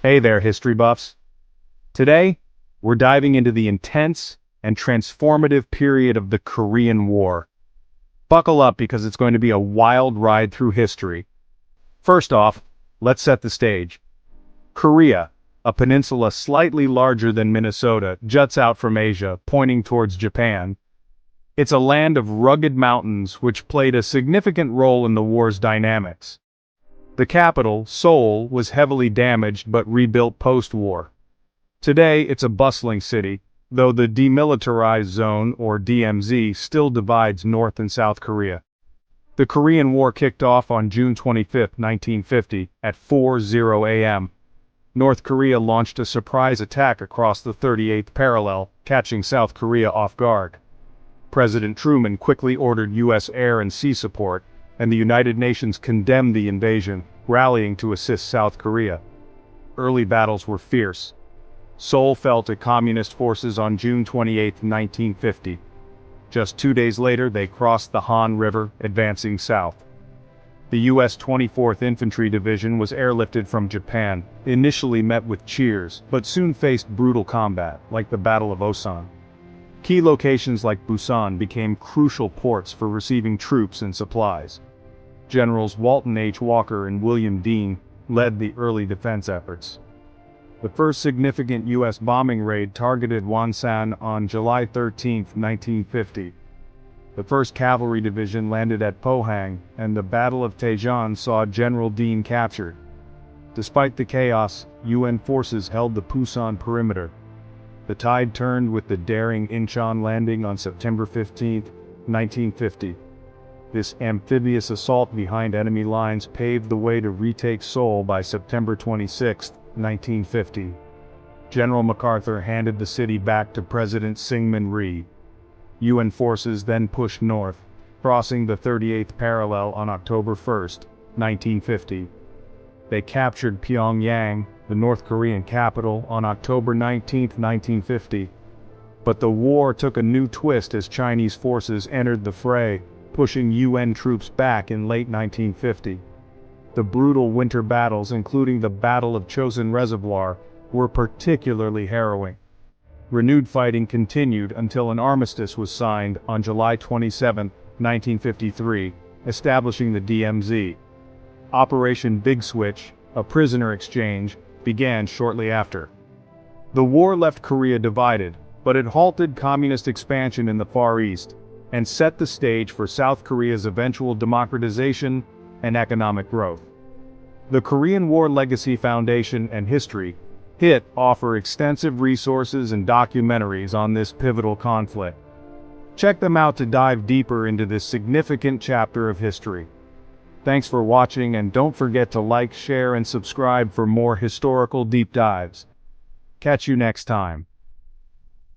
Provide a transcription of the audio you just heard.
Hey there, history buffs. Today, we're diving into the intense and transformative period of the Korean War. Buckle up because it's going to be a wild ride through history. First off, let's set the stage. Korea, a peninsula slightly larger than Minnesota, juts out from Asia, pointing towards Japan. It's a land of rugged mountains which played a significant role in the war's dynamics. The capital, Seoul, was heavily damaged but rebuilt post-war. Today, it's a bustling city, though the Demilitarized Zone, or DMZ, still divides North and South Korea. The Korean War kicked off on June 25, 1950, at 4:00 a.m. North Korea launched a surprise attack across the 38th parallel, catching South Korea off guard. President Truman quickly ordered U.S. air and sea support, and the United Nations condemned the invasion, rallying to assist South Korea. Early battles were fierce. Seoul fell to Communist forces on June 28, 1950. Just 2 days later, they crossed the Han River, advancing south. The U.S. 24th Infantry Division was airlifted from Japan, initially met with cheers, but soon faced brutal combat, like the Battle of Osan. Key locations like Busan became crucial ports for receiving troops and supplies. Generals Walton H. Walker and William Dean led the early defense efforts. The first significant U.S. bombing raid targeted Wonsan on July 13, 1950. The 1st Cavalry Division landed at Pohang, and the Battle of Daejeon saw General Dean captured. Despite the chaos, UN forces held the Pusan perimeter. The tide turned with the daring Incheon landing on September 15, 1950. This amphibious assault behind enemy lines paved the way to retake Seoul by September 26, 1950. General MacArthur handed the city back to President Syngman Rhee. UN forces then pushed north, crossing the 38th parallel on October 1, 1950. They captured Pyongyang, the North Korean capital, on October 19, 1950. But the war took a new twist as Chinese forces entered the fray, pushing UN troops back in late 1950. The brutal winter battles, including the Battle of Chosin Reservoir, were particularly harrowing. Renewed fighting continued until an armistice was signed on July 27, 1953, establishing the DMZ. Operation Big Switch, a prisoner exchange, began shortly after. The war left Korea divided, but it halted communist expansion in the Far East, and set the stage for South Korea's eventual democratization and economic growth. The Korean War Legacy Foundation and History, HIT, offer extensive resources and documentaries on this pivotal conflict. Check them out to dive deeper into this significant chapter of history. Thanks for watching, and don't forget to like, share, and subscribe for more historical deep dives. Catch you next time.